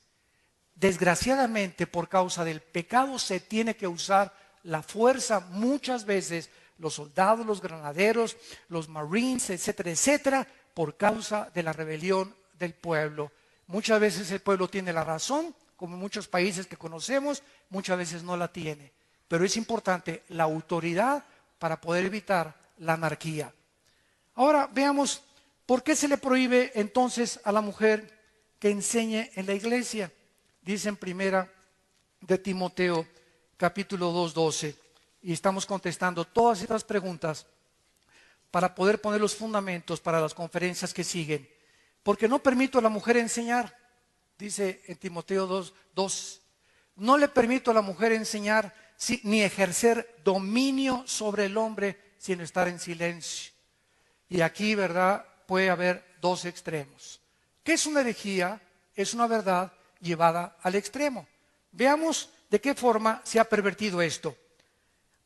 Desgraciadamente, por causa del pecado, se tiene que usar la fuerza muchas veces, los soldados, los granaderos, los marines, etcétera, etcétera, por causa de la rebelión del pueblo. Muchas veces el pueblo tiene la razón, como en muchos países que conocemos, muchas veces no la tiene. Pero es importante la autoridad para poder evitar la anarquía. Ahora veamos, ¿por qué se le prohíbe entonces a la mujer que enseñe en la iglesia? Dice en primera de Timoteo, capítulo 2:12, y estamos contestando todas estas preguntas para poder poner los fundamentos para las conferencias que siguen. Porque no permito a la mujer enseñar, dice en Timoteo 2:2, no le permito a la mujer enseñar ni ejercer dominio sobre el hombre sino estar en silencio. Y aquí, ¿verdad?, puede haber dos extremos. ¿Qué es una herejía? Es una verdad llevada al extremo. Veamos de qué forma se ha pervertido esto.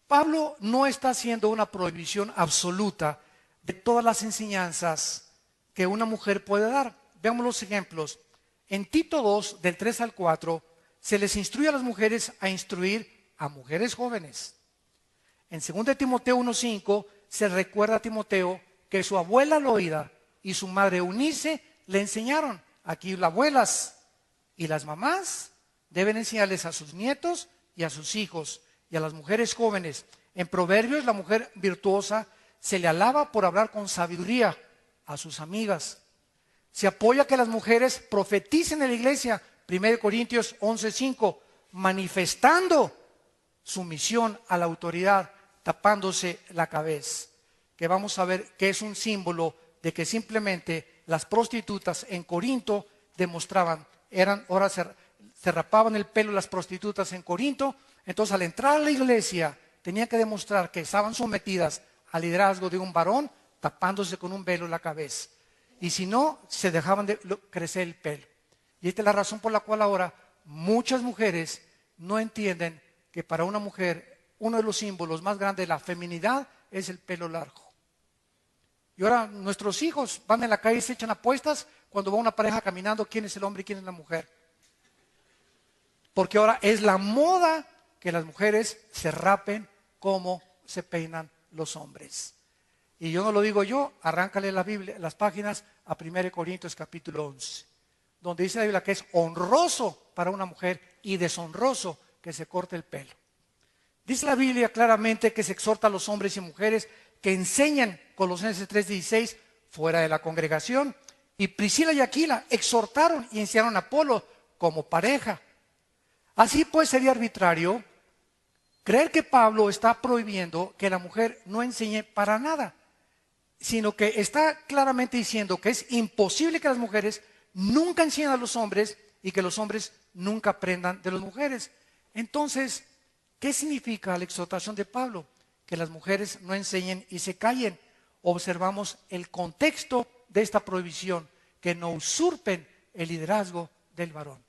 Pablo no está haciendo una prohibición absoluta de todas las enseñanzas que una mujer puede dar. Veamos los ejemplos. En Tito 2, del 3 al 4, se les instruye a las mujeres a instruir a mujeres jóvenes. En 2 Timoteo 1:5 se recuerda a Timoteo que su abuela Loida y su madre Eunice le enseñaron. Aquí las abuelas y las mamás deben enseñarles a sus nietos y a sus hijos y a las mujeres jóvenes. En Proverbios, la mujer virtuosa se le alaba por hablar con sabiduría a sus amigas. Se apoya que las mujeres profeticen en la iglesia, 1 Corintios 11:5, manifestando sumisión a la autoridad, tapándose la cabeza. Que vamos a ver que es un símbolo de que simplemente las prostitutas en Corinto demostraban, ahora se rapaban el pelo las prostitutas en Corinto, entonces al entrar a la iglesia tenían que demostrar que estaban sometidas al liderazgo de un varón, tapándose con un velo la cabeza. Y si no, se dejaban de crecer el pelo. Y esta es la razón por la cual ahora muchas mujeres no entienden que para una mujer uno de los símbolos más grandes de la feminidad es el pelo largo. Y ahora nuestros hijos van en la calle y se echan apuestas cuando va una pareja caminando quién es el hombre y quién es la mujer. Porque ahora es la moda que las mujeres se rapen como se peinan los hombres. Y yo no lo digo yo, arráncale la Biblia, las páginas a 1 Corintios capítulo 11, donde dice la Biblia que es honroso para una mujer y deshonroso que se corte el pelo. Dice la Biblia claramente que se exhorta a los hombres y mujeres que enseñan, Colosenses 3:16, fuera de la congregación. Y Priscila y Aquila exhortaron y enseñaron a Apolo como pareja. Así pues sería arbitrario creer que Pablo está prohibiendo que la mujer no enseñe para nada, sino que está claramente diciendo que es imposible que las mujeres nunca enseñen a los hombres y que los hombres nunca aprendan de las mujeres. Entonces, ¿qué significa la exhortación de Pablo? Que las mujeres no enseñen y se callen. Observamos el contexto de esta prohibición, que no usurpen el liderazgo del varón.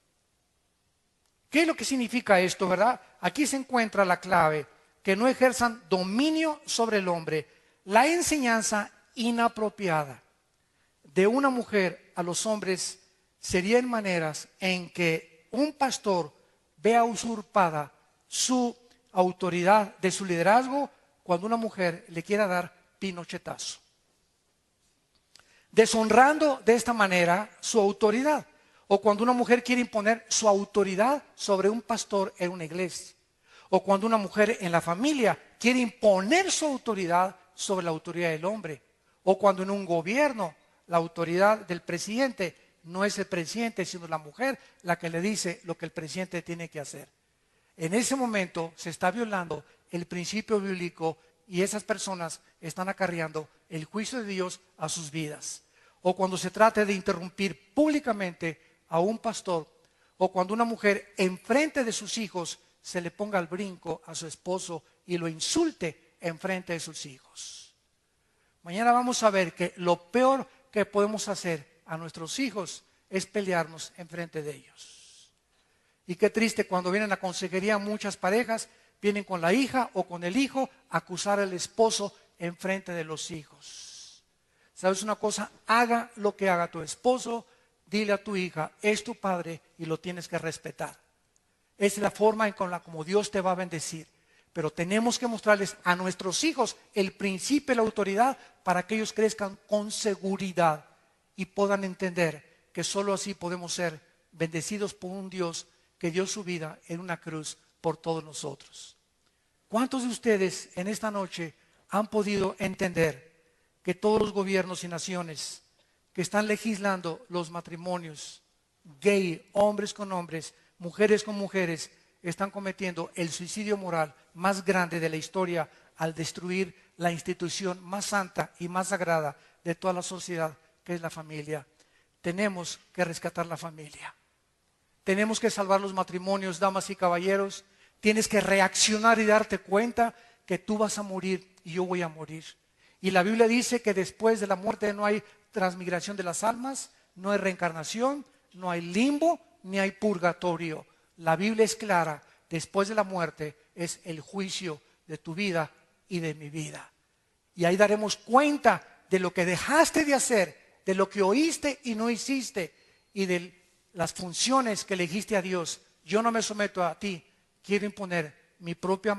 ¿Qué es lo que significa esto, verdad? Aquí se encuentra la clave, que no ejerzan dominio sobre el hombre. La enseñanza inapropiada de una mujer a los hombres sería en maneras en que un pastor vea usurpada su autoridad de su liderazgo cuando una mujer le quiera dar pinochetazo, deshonrando de esta manera su autoridad, o cuando una mujer quiere imponer su autoridad sobre un pastor en una iglesia, o cuando una mujer en la familia quiere imponer su autoridad sobre la autoridad del hombre, o cuando en un gobierno la autoridad del presidente no es el presidente, sino la mujer la que le dice lo que el presidente tiene que hacer. En ese momento se está violando el principio bíblico y esas personas están acarreando el juicio de Dios a sus vidas. O cuando se trate de interrumpir públicamente a un pastor, o cuando una mujer enfrente de sus hijos se le ponga al brinco a su esposo y lo insulte enfrente de sus hijos. Mañana vamos a ver que lo peor que podemos hacer a nuestros hijos es pelearnos enfrente de ellos. Y qué triste cuando vienen a consejería muchas parejas, vienen con la hija o con el hijo a acusar al esposo enfrente de los hijos. ¿Sabes una cosa? Haga lo que haga tu esposo, dile a tu hija, es tu padre y lo tienes que respetar. Es la forma en con la como Dios te va a bendecir. Pero tenemos que mostrarles a nuestros hijos el principio y la autoridad para que ellos crezcan con seguridad y puedan entender que solo así podemos ser bendecidos por un Dios que dio su vida en una cruz por todos nosotros. ¿Cuántos de ustedes en esta noche han podido entender que todos los gobiernos y naciones que están legislando los matrimonios gay, hombres con hombres, mujeres con mujeres, están cometiendo el suicidio moral más grande de la historia al destruir la institución más santa y más sagrada de toda la sociedad, que es la familia? Tenemos que rescatar la familia. Tenemos que salvar los matrimonios, damas y caballeros. Tienes que reaccionar y darte cuenta que tú vas a morir y yo voy a morir. Y la Biblia dice que después de la muerte no hay transmigración de las almas, no hay reencarnación, no hay limbo, ni hay purgatorio. La Biblia es clara, después de la muerte es el juicio de tu vida y de mi vida. Y ahí daremos cuenta de lo que dejaste de hacer, de lo que oíste y no hiciste, y de las funciones que elegiste a Dios. Yo no me someto a ti, quiero imponer mis propias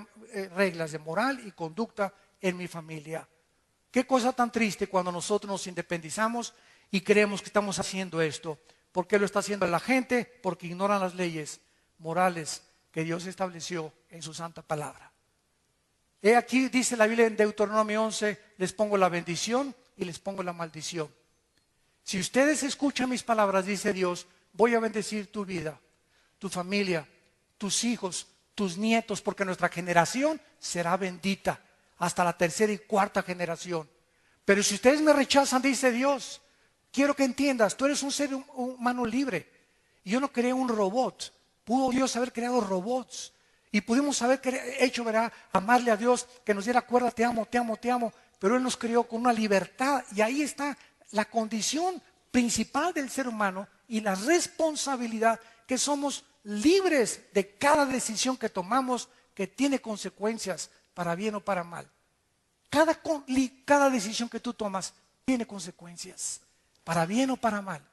reglas de moral y conducta en mi familia. Qué cosa tan triste cuando nosotros nos independizamos y creemos que estamos haciendo esto. ¿Por qué lo está haciendo la gente? Porque ignoran las leyes morales que Dios estableció en su santa palabra. He aquí, dice la Biblia en Deuteronomio 11, les pongo la bendición y les pongo la maldición. Si ustedes escuchan mis palabras, dice Dios, voy a bendecir tu vida, tu familia, tus hijos, tus nietos, porque nuestra generación será bendita hasta la tercera y cuarta generación. Pero si ustedes me rechazan, dice Dios, quiero que entiendas, tú eres un ser humano libre. Y yo no creé un robot. Pudo Dios haber creado robots. Y pudimos haber hecho, ¿verdad?, amarle a Dios, que nos diera cuerda, te amo, te amo, te amo. Pero Él nos creó con una libertad. Y ahí está la condición principal del ser humano y la responsabilidad, que somos libres de cada decisión que tomamos, que tiene consecuencias para bien o para mal. Cada decisión que tú tomas tiene consecuencias, para bien o para mal.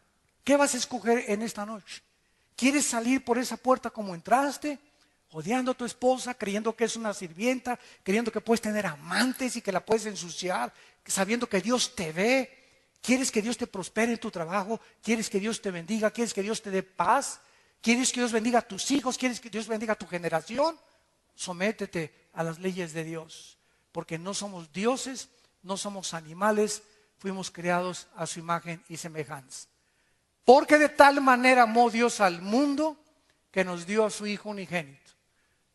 ¿Qué vas a escoger en esta noche? ¿Quieres salir por esa puerta como entraste? Odiando a tu esposa, creyendo que es una sirvienta, creyendo que puedes tener amantes y que la puedes ensuciar, sabiendo que Dios te ve. ¿Quieres que Dios te prospere en tu trabajo? ¿Quieres que Dios te bendiga? ¿Quieres que Dios te dé paz? ¿Quieres que Dios bendiga a tus hijos? ¿Quieres que Dios bendiga a tu generación? sométete a las leyes de Dios, porque no somos dioses, no somos animales, fuimos creados a su imagen y semejanza. Porque de tal manera amó Dios al mundo que nos dio a su Hijo unigénito,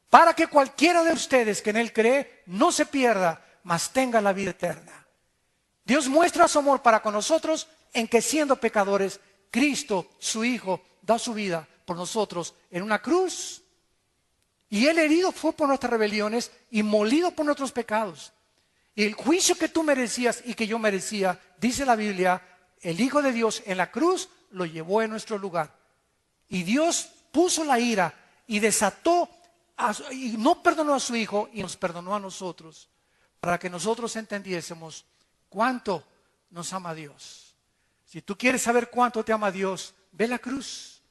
para que cualquiera de ustedes que en Él cree no se pierda, mas tenga la vida eterna. Dios muestra su amor para con nosotros en que siendo pecadores, Cristo, su Hijo, da su vida por nosotros en una cruz. Y Él herido fue por nuestras rebeliones y molido por nuestros pecados. Y el juicio que tú merecías y que yo merecía, dice la Biblia, el Hijo de Dios en la cruz lo llevó en nuestro lugar. Y Dios puso la ira y desató, y no perdonó a su Hijo y nos perdonó a nosotros, para que nosotros entendiésemos cuánto nos ama Dios. Si tú quieres saber cuánto te ama Dios, ve la cruz.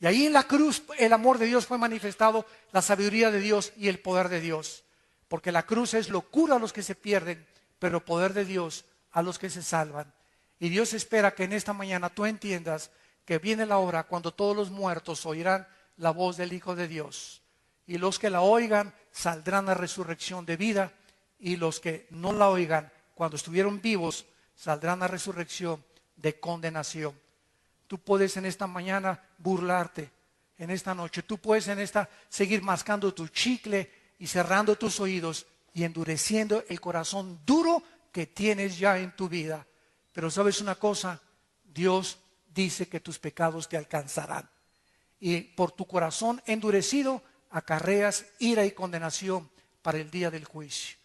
Y ahí en la cruz el amor de Dios fue manifestado, la sabiduría de Dios y el poder de Dios. Porque la cruz es locura a los que se pierden, pero poder de Dios a los que se salvan. Y Dios espera que en esta mañana tú entiendas que viene la hora cuando todos los muertos oirán la voz del Hijo de Dios. Y los que la oigan saldrán a resurrección de vida, y los que no la oigan cuando estuvieron vivos saldrán a resurrección de condenación. Tú puedes en esta mañana burlarte, en esta noche. Tú puedes en esta seguir mascando tu chicle y cerrando tus oídos y endureciendo el corazón duro que tienes ya en tu vida. Pero ¿sabes una cosa? Dios dice que tus pecados te alcanzarán. Y por tu corazón endurecido acarreas ira y condenación para el día del juicio.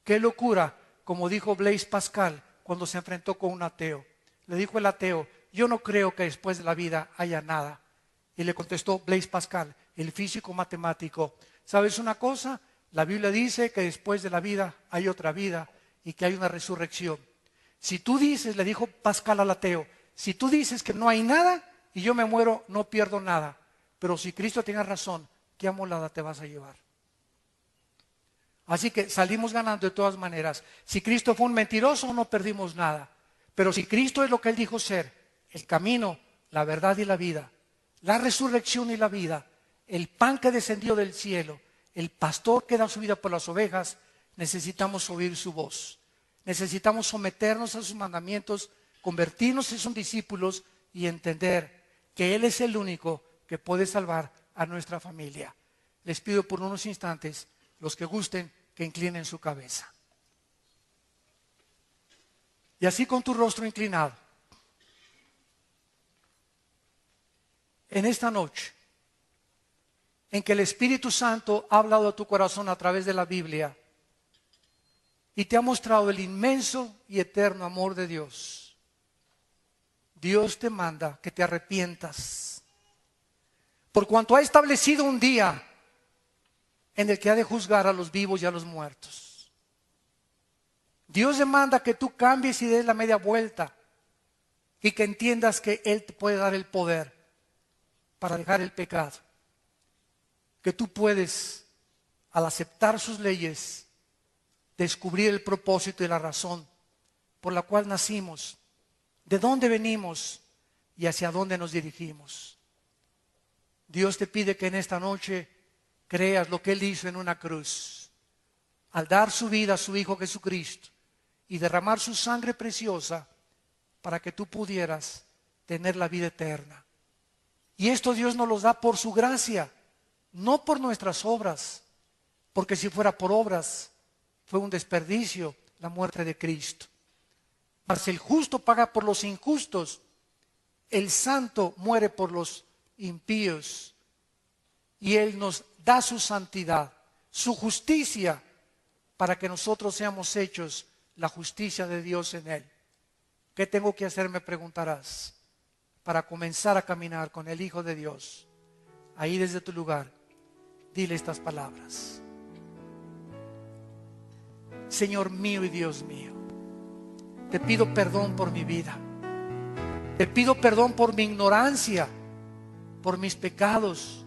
¡Qué locura! Como dijo Blaise Pascal cuando se enfrentó con un ateo. Le dijo el ateo: yo no creo que después de la vida haya nada. Y le contestó Blaise Pascal, el físico matemático: ¿sabes una cosa? La Biblia dice que después de la vida hay otra vida y que hay una resurrección. Si tú dices, le dijo Pascal al ateo, si tú dices que no hay nada y yo me muero, no pierdo nada. Pero si Cristo tiene razón, ¿qué amolada te vas a llevar? Así que salimos ganando de todas maneras. Si Cristo fue un mentiroso, no perdimos nada. Pero si Cristo es lo que Él dijo ser, el camino, la verdad y la vida, la resurrección y la vida, el pan que descendió del cielo, el pastor que da su vida por las ovejas, necesitamos oír su voz. Necesitamos someternos a sus mandamientos, convertirnos en sus discípulos y entender que Él es el único que puede salvar a nuestra familia. Les pido por unos instantes, los que gusten, que inclinen su cabeza. Y así con tu rostro inclinado, en esta noche, en que el Espíritu Santo ha hablado a tu corazón a través de la Biblia y te ha mostrado el inmenso y eterno amor de Dios, Dios te manda que te arrepientas, por cuanto ha establecido un día en el que ha de juzgar a los vivos y a los muertos. Dios demanda que tú cambies y des la media vuelta y que entiendas que Él te puede dar el poder para dejar el pecado. Que tú puedes, al aceptar sus leyes, descubrir el propósito y la razón por la cual nacimos, de dónde venimos y hacia dónde nos dirigimos. Dios te pide que en esta noche creas lo que Él hizo en una cruz, al dar su vida a su Hijo Jesucristo y derramar su sangre preciosa para que tú pudieras tener la vida eterna. Y esto Dios nos lo da por su gracia, no por nuestras obras, porque si fuera por obras, fue un desperdicio la muerte de Cristo. Mas el justo paga por los injustos, el santo muere por los impíos, y Él nos da su santidad, su justicia, para que nosotros seamos hechos la justicia de Dios en Él. ¿Qué tengo que hacer? Me preguntarás, para comenzar a caminar con el Hijo de Dios. Ahí desde tu lugar, dile estas palabras: Señor mío y Dios mío, te pido perdón por mi vida. Te pido perdón por mi ignorancia, por mis pecados,